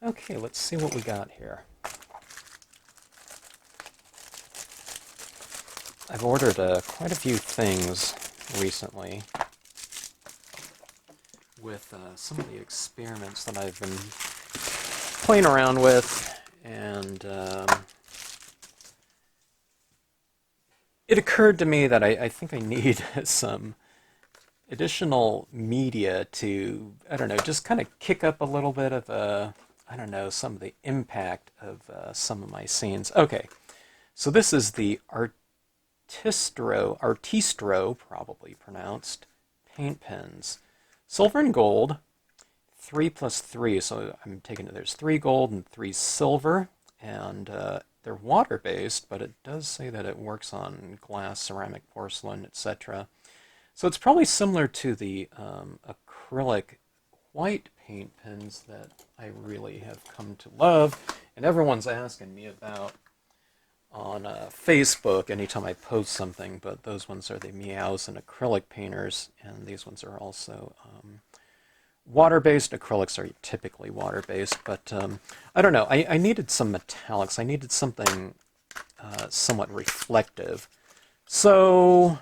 Okay, let's see what we got here. I've ordered quite a few things recently with some of the experiments that I've been playing around with, and it occurred to me that I think I need some additional media to, I don't know, just kind of kick up a little bit of, I don't know, some of the impact of some of my scenes. Okay, so this is the Artistro, probably pronounced, paint pens. Silver and gold, 3 plus 3, so I'm taking it, there's 3 gold and 3 silver, and they're water-based, but it does say that it works on glass, ceramic, porcelain, etc. So it's probably similar to the acrylic white paint pens that I really have come to love, and everyone's asking me about on Facebook anytime I post something, but those ones are the Meows and acrylic painters, and these ones are also water-based. Acrylics are typically water-based, but I don't know. I needed some metallics. I needed something somewhat reflective. So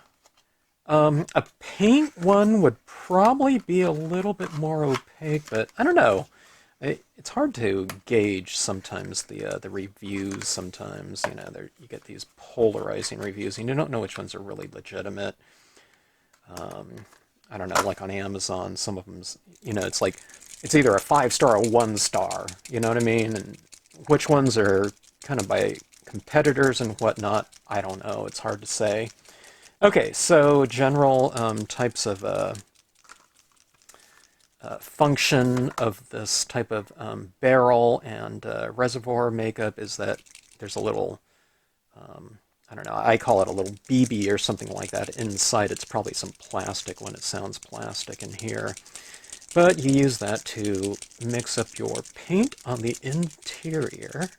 a paint one would probably be a little bit more opaque, but I don't know. It's hard to gauge sometimes the reviews. Sometimes you get these polarizing reviews, and you don't know which ones are really legitimate. I don't know, like on Amazon, some of them's it's like it's either a 5 star or 1 star. You know what I mean? And which ones are kind of by competitors and whatnot, I don't know. It's hard to say. Okay, so general types of function of this type of barrel and reservoir makeup is that there's a little, I don't know, I call it a little BB or something like that inside. It's probably some plastic when it sounds plastic in here. But you use that to mix up your paint on the interior.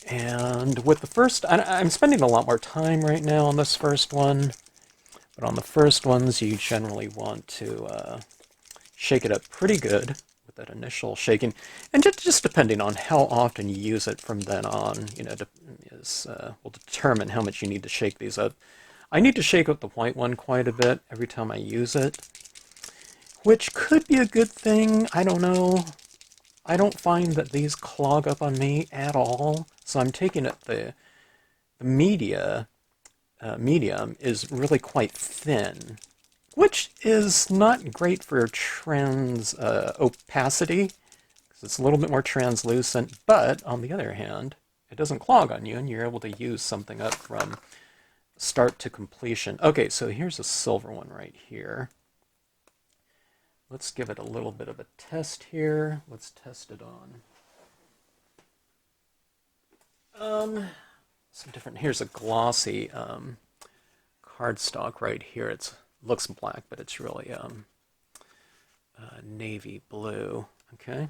And with the first, I'm spending a lot more time right now on this first one, but on the first ones you generally want to shake it up pretty good with that initial shaking, and just depending on how often you use it from then on, will determine how much you need to shake these up. I need to shake up the white one quite a bit every time I use it, which could be a good thing. I don't know. I don't find that these clog up on me at all, so I'm taking it the medium is really quite thin, which is not great for trans opacity, because it's a little bit more translucent, but on the other hand, it doesn't clog on you, and you're able to use something up from start to completion. Okay, so here's a silver one right here. Let's give it a little bit of a test here. Let's test it on. Some different, here's a glossy cardstock right here. It looks black, but it's really navy blue. Okay,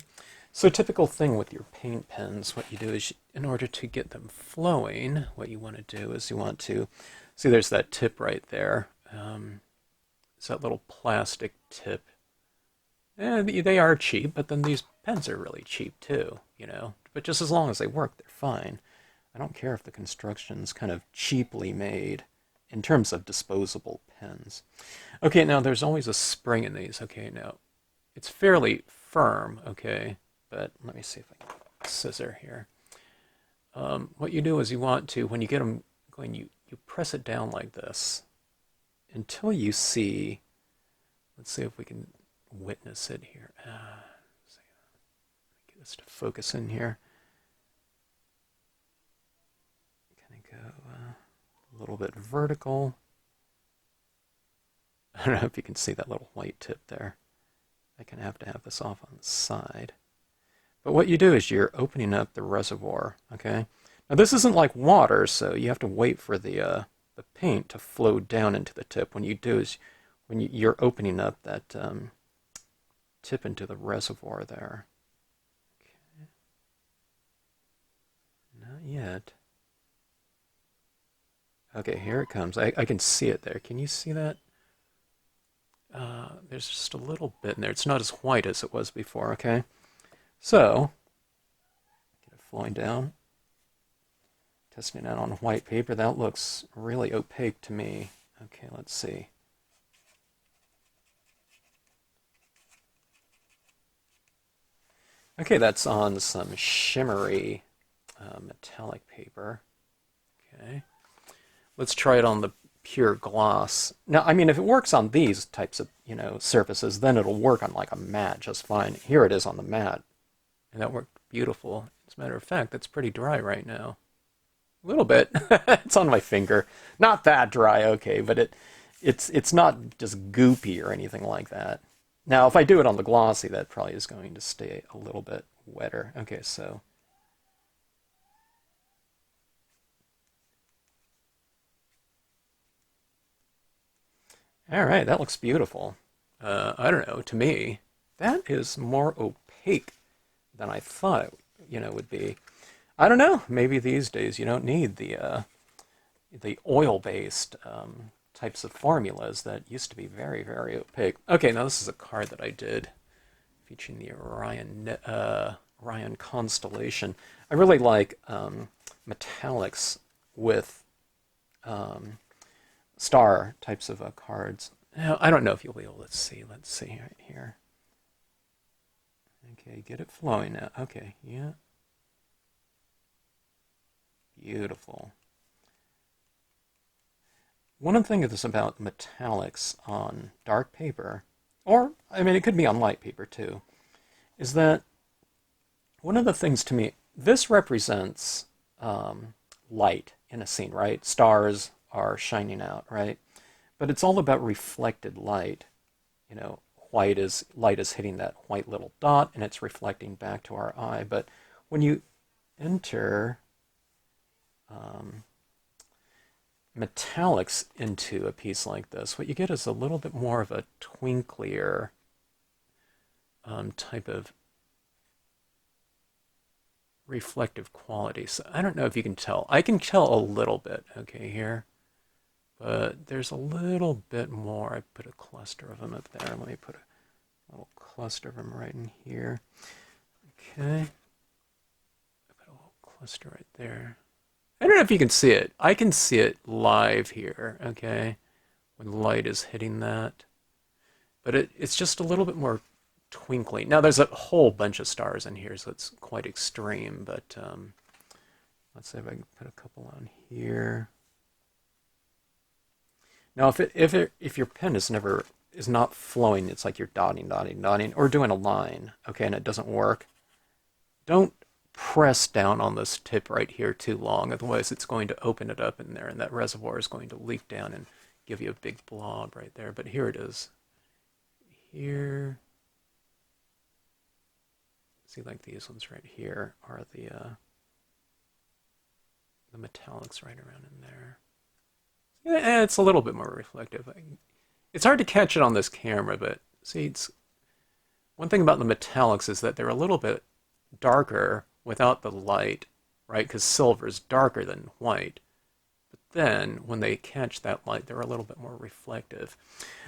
so typical thing with your paint pens, what you do is, in order to get them flowing, what you want to do is you want to, see there's that tip right there. It's that little plastic tip. And they are cheap, but then these pens are really cheap too, But just as long as they work, they're fine. I don't care if the construction's kind of cheaply made in terms of disposable pens. Okay, now there's always a spring in these. Okay, now it's fairly firm, okay, but let me see if I can scissor here. What you do is you want to, when you get them going, you press it down like this until you see, let's see if we can witness it here. Get this to focus in here. Kind of go a little bit vertical. I don't know if you can see that little white tip there. I can have to have this off on the side. But what you do is you're opening up the reservoir, okay? Now this isn't like water, so you have to wait for the paint to flow down into the tip. When you do is, when you're opening up that tip into the reservoir there. Okay. Not yet. Okay, here it comes. I can see it there. Can you see that? There's just a little bit in there. It's not as white as it was before, okay? So, get it flowing down. Testing it on white paper. That looks really opaque to me. Okay, let's see. Okay, that's on some shimmery metallic paper. Okay. Let's try it on the pure gloss. Now, I mean, if it works on these types of, surfaces, then it'll work on like a matte just fine. Here it is on the matte, and that worked beautiful. As a matter of fact, that's pretty dry right now. A little bit. It's on my finger. Not that dry, okay, but it's not just goopy or anything like that. Now, if I do it on the glossy, that probably is going to stay a little bit wetter. Okay, so all right, that looks beautiful. I don't know, to me, that is more opaque than I thought it would be. I don't know, maybe these days you don't need the oil-based types of formulas that used to be very, very opaque. Okay, now this is a card that I did featuring the Orion constellation. I really like metallics with star types of cards. Now, I don't know if you'll be able to see. Let's see right here. Okay, get it flowing now. Okay, yeah. Beautiful. One of the things about metallics on dark paper, or, I mean, it could be on light paper too, is that one of the things to me, this represents light in a scene, right? Stars are shining out, right? But it's all about reflected light. You know, light is hitting that white little dot and it's reflecting back to our eye. But when you enter um, metallics into a piece like this, what you get is a little bit more of a twinklier type of reflective quality. So I don't know if you can tell. I can tell a little bit, okay, here. But there's a little bit more. I put a cluster of them up there. Let me put a little cluster of them right in here. Okay. I put a little cluster right there. I don't know if you can see it. I can see it live here, okay, when light is hitting that. But it's just a little bit more twinkly. Now, there's a whole bunch of stars in here, so it's quite extreme. But let's see if I can put a couple on here. Now, if your pen is not flowing, it's like you're dotting, or doing a line, okay, and it doesn't work. Don't press down on this tip right here too long, otherwise it's going to open it up in there, and that reservoir is going to leak down and give you a big blob right there. But here it is. Here, see, like these ones right here are the metallics right around in there. Yeah, it's a little bit more reflective. It's hard to catch it on this camera, but see, one thing about the metallics is that they're a little bit darker without the light, right? Because silver is darker than white. But then, when they catch that light, they're a little bit more reflective.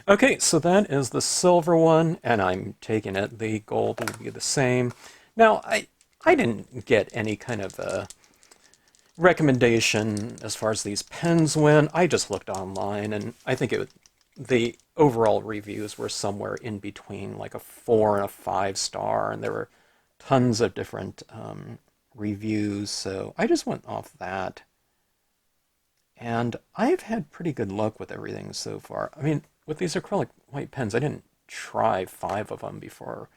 Okay, so that is the silver one, and I'm taking it. The gold will be the same. Now, I didn't get any kind of recommendation as far as these pens went. I just looked online, and I think the overall reviews were somewhere in between like a 4 and a 5 star, and there were tons of different reviews, so I just went off that. And I've had pretty good luck with everything so far. I mean, with these acrylic white pens, I didn't try 5 of them before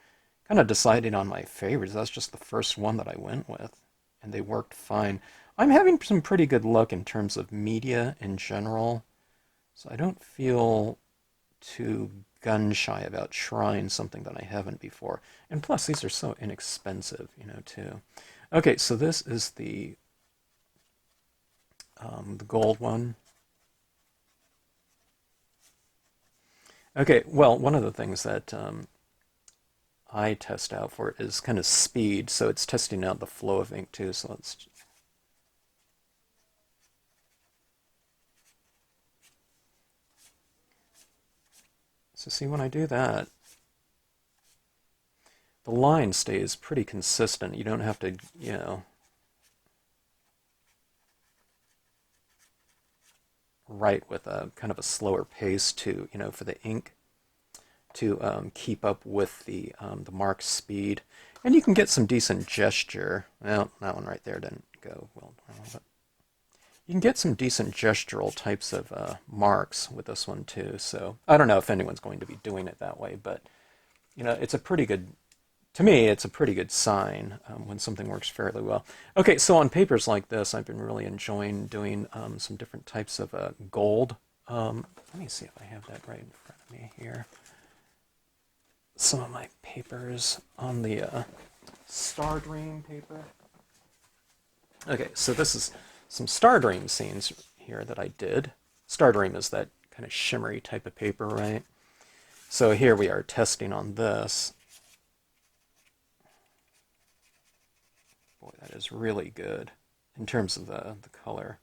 kind of deciding on my favorites. That's just the first one that I went with, and they worked fine. I'm having some pretty good luck in terms of media in general, so I don't feel too gun-shy about trying something that I haven't before. And plus, these are so inexpensive, too. Okay, so this is the gold one. Okay, well, one of the things that I test out for it is kind of speed, so it's testing out the flow of ink, too, so let's... So see, when I do that, the line stays pretty consistent. You don't have to, you know, write with a kind of a slower pace to, you know, for the ink to keep up with the mark speed. And you can get some decent gesture. Well, that one right there didn't go well, but you can get some decent gestural types of marks with this one too. So I don't know if anyone's going to be doing it that way, but you know, it's a pretty good, to me, it's a pretty good sign when something works fairly well. Okay, so on papers like this, I've been really enjoying doing some different types of gold. Let me see if I have that right in front of me here. Some of my papers on the Star Dream paper. Okay, so this is some Star Dream scenes here that I did. Star Dream is that kind of shimmery type of paper, right? So here we are testing on this. Boy, that is really good in terms of the color.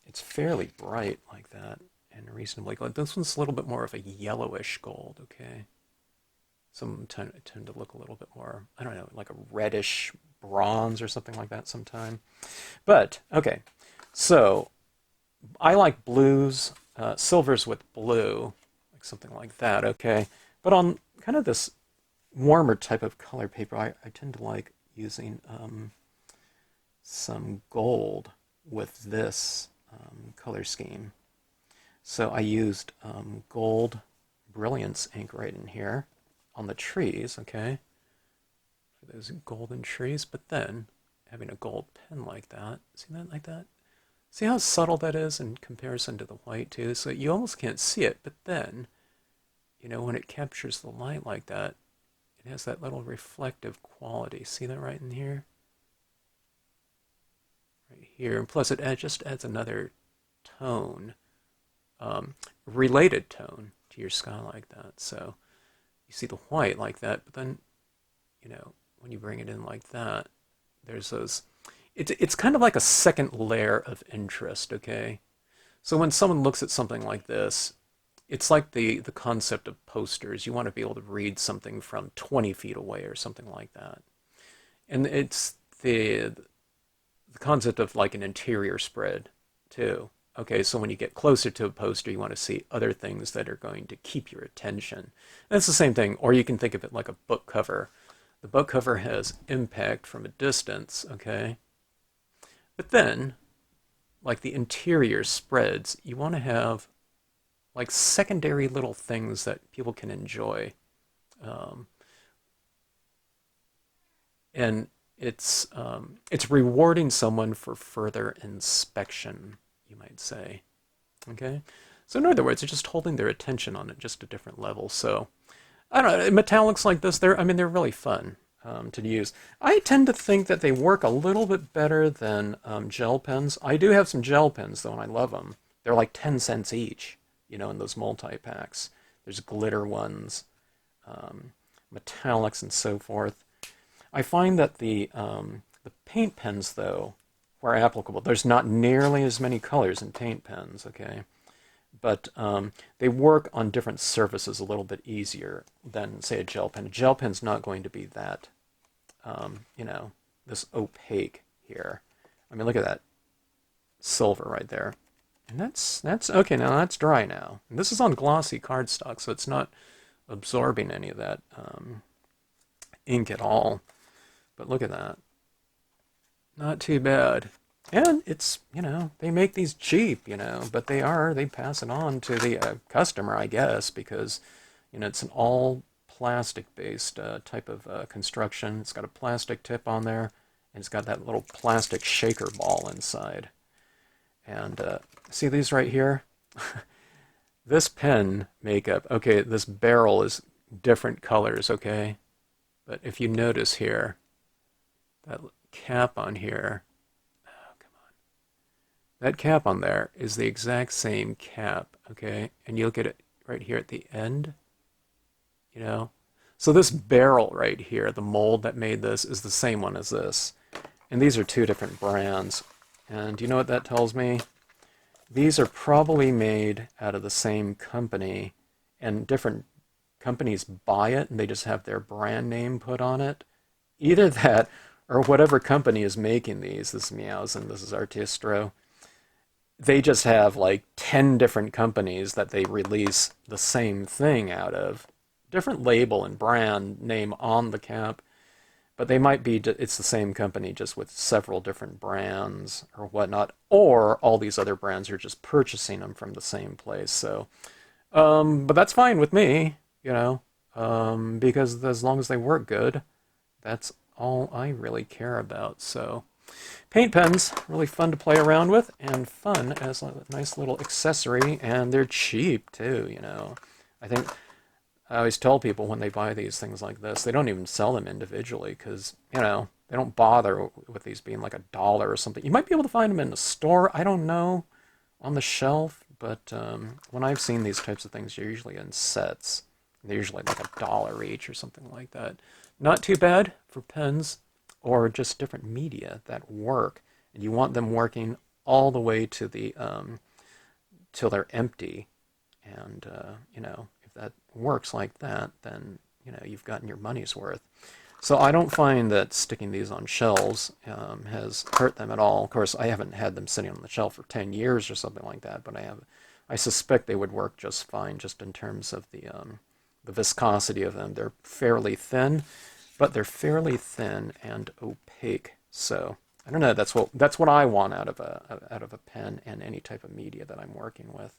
It's fairly bright like that and reasonably good. This one's a little bit more of a yellowish gold, okay? Some tend to look a little bit more, I don't know, like a reddish bronze or something like that sometime. But, okay, so I like blues, silvers with blue, like something like that, okay? But on kind of this warmer type of color paper, I tend to like using some gold with this color scheme. So I used gold brilliance ink right in here on the trees, okay, for those golden trees, but then having a gold pen like that, see that like that? See how subtle that is in comparison to the white too? So you almost can't see it, but then, you know, when it captures the light like that, it has that little reflective quality. See that right in here? Right here, and plus it just adds another tone, related tone to your sky like that. So you see the white like that, but then, you know, when you bring it in like that, there's those, it's kind of like a second layer of interest, okay? So when someone looks at something like this, it's like the concept of posters. You want to be able to read something from 20 feet away or something like that. And it's the concept of like an interior spread too. Okay, so when you get closer to a poster, you want to see other things that are going to keep your attention. And it's the same thing, or you can think of it like a book cover. The book cover has impact from a distance, okay? But then, like the interior spreads, you want to have like secondary little things that people can enjoy. And it's rewarding someone for further inspection, you might say. Okay? So in other words, it's just holding their attention on it just a different level. So I don't know, metallics like this, they're really fun to use. I tend to think that they work a little bit better than gel pens. I do have some gel pens though, and I love them. They're like 10 cents each, you know, in those multi-packs. There's glitter ones, metallics and so forth. I find that the paint pens, though, where applicable, there's not nearly as many colors in paint pens, okay? But they work on different surfaces a little bit easier than, say, a gel pen. A gel pen's not going to be that, you know, this opaque here. I mean, look at that silver right there. And that's okay, now that's dry now. And this is on glossy cardstock, so it's not absorbing any of that ink at all. But look at that. Not too bad. And it's, you know, they make these cheap, you know, but they pass it on to the customer, I guess, because, you know, it's an all plastic-based type of construction. It's got a plastic tip on there, and it's got that little plastic shaker ball inside. And see these right here? This pen makeup, okay, this barrel is different colors, okay? But if you notice here, that cap on here, oh, come on. That cap on there is the exact same cap, okay? And you look at it right here at the end, you know? So this barrel right here, the mold that made this, is the same one as this. And these are two different brands. And do you know what that tells me? These are probably made out of the same company, and different companies buy it and they just have their brand name put on it. Either that or whatever company is making these, this is Meows and this is Artistro, they just have like 10 different companies that they release the same thing out of. Different label and brand name on the cap, but they might be, it's the same company just with several different brands or whatnot, or all these other brands are just purchasing them from the same place. So, but that's fine with me, you know, because as long as they work good, that's all I really care about. So, paint pens, really fun to play around with, and fun as a nice little accessory, and they're cheap too, you know. I think I always tell people when they buy these things like this, they don't even sell them individually because, you know, they don't bother with these being like $1 or something. You might be able to find them in the store, I don't know, on the shelf, but when I've seen these types of things, they're usually in sets. They're usually like $1 each or something like that. Not too bad for pens or just different media that work. And you want them working all the way to the till they're empty. And you know, if that works like that, then you know you've gotten your money's worth. So I don't find that sticking these on shelves has hurt them at all. Of course, I haven't had them sitting on the shelf for 10 years or something like that, but I suspect they would work just fine, just in terms of the viscosity of them. They're fairly thin, but they're fairly thin and opaque. So I don't know. That's what I want out of a pen and any type of media that I'm working with.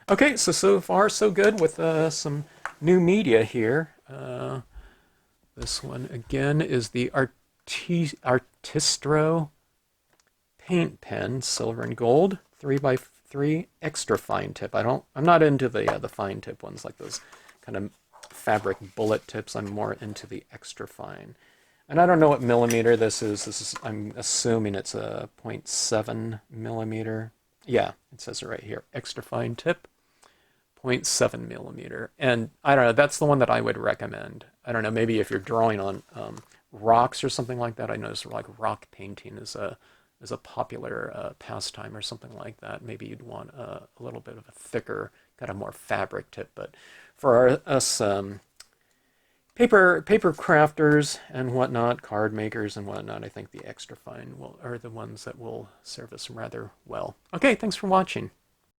Okay, so far so good with some new media here. This one again is the Artistro paint pen, silver and gold, 3x3 extra fine tip. I'm not into the fine tip ones like those kind of fabric bullet tips. I'm more into the extra fine. And I don't know what millimeter this is. I'm assuming it's a 0.7 millimeter. Yeah, it says it right here. Extra fine tip, 0.7 millimeter. And I don't know, that's the one that I would recommend. I don't know, maybe if you're drawing on rocks or something like that. I noticed like rock painting is a popular pastime or something like that. Maybe you'd want a little bit of a thicker, kind of more fabric tip. But for us paper crafters and whatnot, card makers and whatnot, I think the extra fine are the ones that will serve us rather well. Okay, thanks for watching.